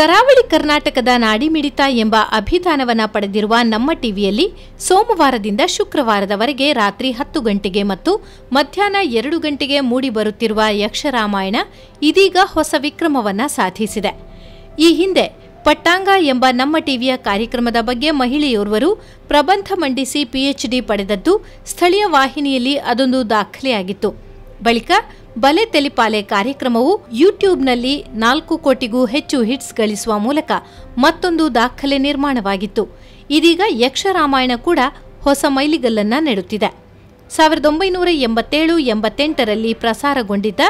ಕರಾವಳಿ ಕರ್ನಾಟಕದ ನಾಡಿಮಿಡಿತ ಎಂಬ ಅಭಿಧಾನವನ್ನು ಪಡೆದಿರುವ ನಮ್ಮ ಟಿವಿಯಲ್ಲಿ ಸೋಮವಾರದಿಂದ ಶುಕ್ರವಾರದವರೆಗೆ ರಾತ್ರಿ 10 ಗಂಟೆಗೆ ಮತ್ತು ಮಧ್ಯಾಹ್ನ 2 ಗಂಟೆಗೆ ಮೂಡಿಬರುತ್ತಿರುವ ಯಕ್ಷರಾಮಾಯಣ ಇದೀಗ ಹೊಸ ವಿಕ್ರಮವನ್ನು ಸಾಧಿಸಿದೆ. ಈ ಹಿಂದೆ ಪಟ್ಟಾಂಗ ಎಂಬ ನಮ್ಮ ಟಿವಿಯ ಕಾರ್ಯಕ್ರಮದ ಬಗ್ಗೆ ಮಹಿಳೆಯೋರ್ವರು ಪ್ರಬಂಧ ಮಂಡಿಸಿ PhD ಪಡೆದದ್ದು ಸ್ಥಳೀಯ ವಾಹಿನಿಯಲ್ಲಿ ಅದೊಂದು ದಾಖಲೆಯಾಗಿತ್ತು. ಬಳಿಕ ಬಲೆ ತೆಲಿಪಾಲೆ ಕಾರ್ಯಕ್ರಮವು ಯೂಟ್ಯೂಬ್ನಲ್ಲಿ 4 ಕೋಟಿಗೂ ಹೆಚ್ಚು ಹಿಟ್ಸ್ ಗಳಿಸುವ ಮೂಲಕ ಮತ್ತೊಂದು ದಾಖಲೆ ನಿರ್ಮಾಣವಾಗಿತ್ತು. ಇದೀಗ ಯಕ್ಷರಾಮಾಯಣ ಕೂಡ ಹೊಸ ಮೈಲಿಗಲ್ಲನ್ನ ನೆಡುತ್ತಿದೆ. 1987-88ರಲ್ಲಿ ಪ್ರಸಾರಗೊಂಡಿದ್ದ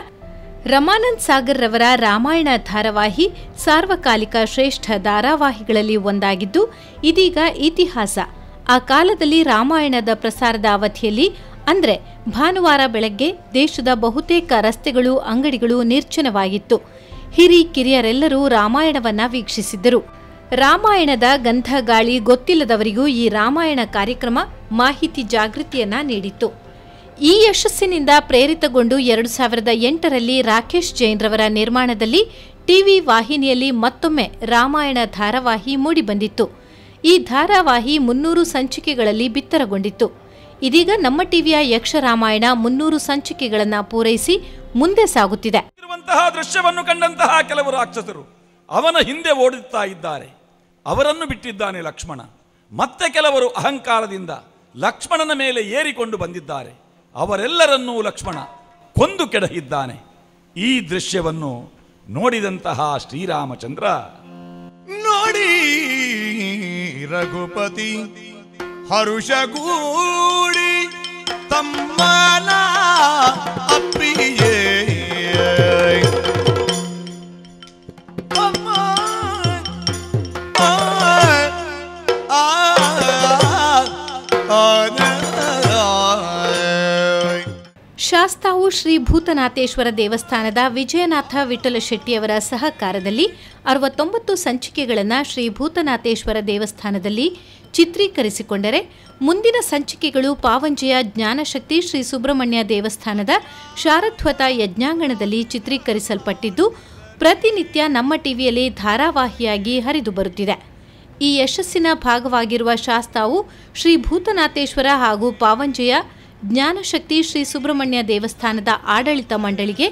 ರಮಾನಂದ್ ಸಾಗರ್ ರವರ ರಾಮಾಯಣ ಧಾರಾವಾಹಿ ಸಾರ್ವಕಾಲಿಕ ಶ್ರೇಷ್ಠ ಧಾರಾವಾಹಿಗಳಲ್ಲಿ ಒಂದಾಗಿದ್ದು ಇದೀಗ ಇತಿಹಾಸ. ಆ ಕಾಲದಲ್ಲಿ ರಾಮಾಯಣದ ಪ್ರಸಾರದ ಅವಧಿಯಲ್ಲಿ ಅಂದ್ರೆ ಭಾನುವಾರ ಬೆಳಗ್ಗೆ ದೇಶದ ಬಹುತೇಕ ರಸ್ತೆಗಳು, ಅಂಗಡಿಗಳು ನಿರ್ಜನವಾಗಿತ್ತು. ಹಿರಿಕಿರಿಯರೆಲ್ಲರೂ ರಾಮಾಯಣವನ್ನ ವೀಕ್ಷಿಸಿದ್ದರು. ರಾಮಾಯಣದ ಗಂಧ ಗಾಳಿ ಗೊತ್ತಿಲ್ಲದವರಿಗೂ ಈ ರಾಮಾಯಣ ಕಾರ್ಯಕ್ರಮ ಮಾಹಿತಿ ಜಾಗೃತಿಯನ್ನ ನೀಡಿತ್ತು. ಈ ಯಶಸ್ಸಿನಿಂದ ಪ್ರೇರಿತಗೊಂಡು 2008ರಲ್ಲಿ ರಾಕೇಶ್ ಜೈನ್ ರವರ ನಿರ್ಮಾಣದಲ್ಲಿ ಟಿವಿ ವಾಹಿನಿಯಲ್ಲಿ ಮತ್ತೊಮ್ಮೆ ರಾಮಾಯಣ ಧಾರಾವಾಹಿ ಮೂಡಿಬಂದಿತ್ತು. ಈ ಧಾರಾವಾಹಿ 300 ಸಂಚಿಕೆಗಳಲ್ಲಿ ಬಿತ್ತರಗೊಂಡಿತ್ತು. ಇದೀಗ ನಮ್ಮ ಟಿವಿಯ ಯಕ್ಷರಾಮಾಯಣ 300 ಸಂಚಿಕೆಗಳನ್ನು ಪೂರೈಸಿ ಮುಂದೆ ಸಾಗುತ್ತಿದೆ. ದೃಶ್ಯವನ್ನು ಕಂಡಂತಹ ಕೆಲವು ರಾಕ್ಷಸರು ಅವನ ಹಿಂದೆ ಓಡುತ್ತಾ ಇದ್ದಾರೆ. ಅವರನ್ನು ಬಿಟ್ಟಿದ್ದಾನೆ ಲಕ್ಷ್ಮಣ. ಮತ್ತೆ ಕೆಲವರು ಅಹಂಕಾರದಿಂದ ಲಕ್ಷ್ಮಣನ ಮೇಲೆ ಏರಿಕೊಂಡು ಬಂದಿದ್ದಾರೆ. ಅವರೆಲ್ಲರನ್ನೂ ಲಕ್ಷ್ಮಣ ಕೊಂದು ಕೆಡಹಿದ್ದಾನೆ. ಈ ದೃಶ್ಯವನ್ನು ನೋಡಿದಂತಹ ಶ್ರೀರಾಮಚಂದ್ರ, ನೋಡಿ ರಘುಪತಿ ಹರುಷಗೂಡಿ ತಮ್ಮನ ಅಪ್ಪಿಯೇ ಶಾಸ್ತಾವು ಶ್ರೀ ಭೂತನಾಥೇಶ್ವರ ದೇವಸ್ಥಾನದ ವಿಜಯನಾಥ ವಿಠಲ ಶೆಟ್ಟಿಯವರ ಸಹಕಾರದಲ್ಲಿ 69 ಸಂಚಿಕೆಗಳನ್ನು ಶ್ರೀ ಭೂತನಾಥೇಶ್ವರ ದೇವಸ್ಥಾನದಲ್ಲಿ ಚಿತ್ರೀಕರಿಸಿಕೊಂಡರೆ, ಮುಂದಿನ ಸಂಚಿಕೆಗಳು ಪಾವಂಜೆಯ ಜ್ಞಾನಶಕ್ತಿ ಶ್ರೀ ಸುಬ್ರಹ್ಮಣ್ಯ ದೇವಸ್ಥಾನದ ಶಾರದ್ವತ ಯಜ್ಞಾಂಗಣದಲ್ಲಿ ಚಿತ್ರೀಕರಿಸಲ್ಪಟ್ಟಿದ್ದು, ಪ್ರತಿನಿತ್ಯ ನಮ್ಮ ಟಿವಿಯಲ್ಲಿ ಧಾರಾವಾಹಿಯಾಗಿ ಹರಿದು ಬರುತ್ತಿದೆ. ಈ ಯಶಸ್ಸಿನ ಭಾಗವಾಗಿರುವ ಶಾಸ್ತಾವು ಶ್ರೀ ಭೂತನಾಥೇಶ್ವರ ಹಾಗೂ ಪಾವಂಜೆಯ ಜ್ಞಾನಶಕ್ತಿ ಶ್ರೀ ಸುಬ್ರಹ್ಮಣ್ಯ ದೇವಸ್ಥಾನದ ಆಡಳಿತ ಮಂಡಳಿಗೆ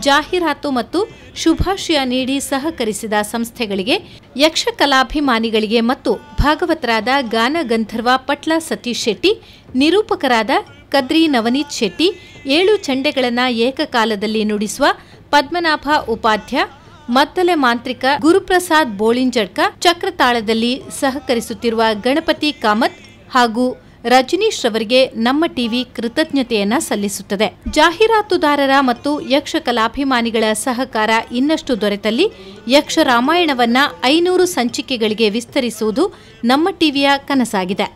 ಜಾಹೀರಾತು ಮತ್ತು ಶುಭಾಶಯ ನೀಡಿ ಸಹಕರಿಸಿದ ಸಂಸ್ಥೆಗಳಿಗೆ, ಯಕ್ಷಕಲಾಭಿಮಾನಿಗಳಿಗೆ ಮತ್ತು ಭಾಗವತರಾದ ಗಾನ ಗಂಧರ್ವ ಪಟ್ಲ ಸತೀಶ್ ಶೆಟ್ಟಿ, ನಿರೂಪಕರಾದ ಕದ್ರಿ ನವನೀತ್ ಶೆಟ್ಟಿ, 7 ಚಂಡೆಗಳನ್ನು ಏಕಕಾಲದಲ್ಲಿ ನುಡಿಸುವ ಪದ್ಮನಾಭ ಉಪಾಧ್ಯ, ಮದ್ದಲೆ ಮಾಂತ್ರಿಕ ಗುರುಪ್ರಸಾದ್ ಬೋಳಿಂಜಡ್ಕ, ಚಕ್ರತಾಳದಲ್ಲಿ ಸಹಕರಿಸುತ್ತಿರುವ ಗಣಪತಿ ಕಾಮತ್ ಹಾಗೂ ರಜನೀಶ್ ರವರಿಗೆ ನಮ್ಮ ಟಿವಿ ಕೃತಜ್ಞತೆಯನ್ನ ಸಲ್ಲಿಸುತ್ತದೆ. ಜಾಹೀರಾತುದಾರರ ಮತ್ತು ಯಕ್ಷ ಕಲಾಭಿಮಾನಿಗಳ ಸಹಕಾರ ಇನ್ನಷ್ಟು ದೊರೆತಲ್ಲಿ ಯಕ್ಷರಾಮಾಯಣವನ್ನ 500 ಸಂಚಿಕೆಗಳಿಗೆ ವಿಸ್ತರಿಸುವುದು ನಮ್ಮ ಟಿವಿಯ ಕನಸಾಗಿದೆ.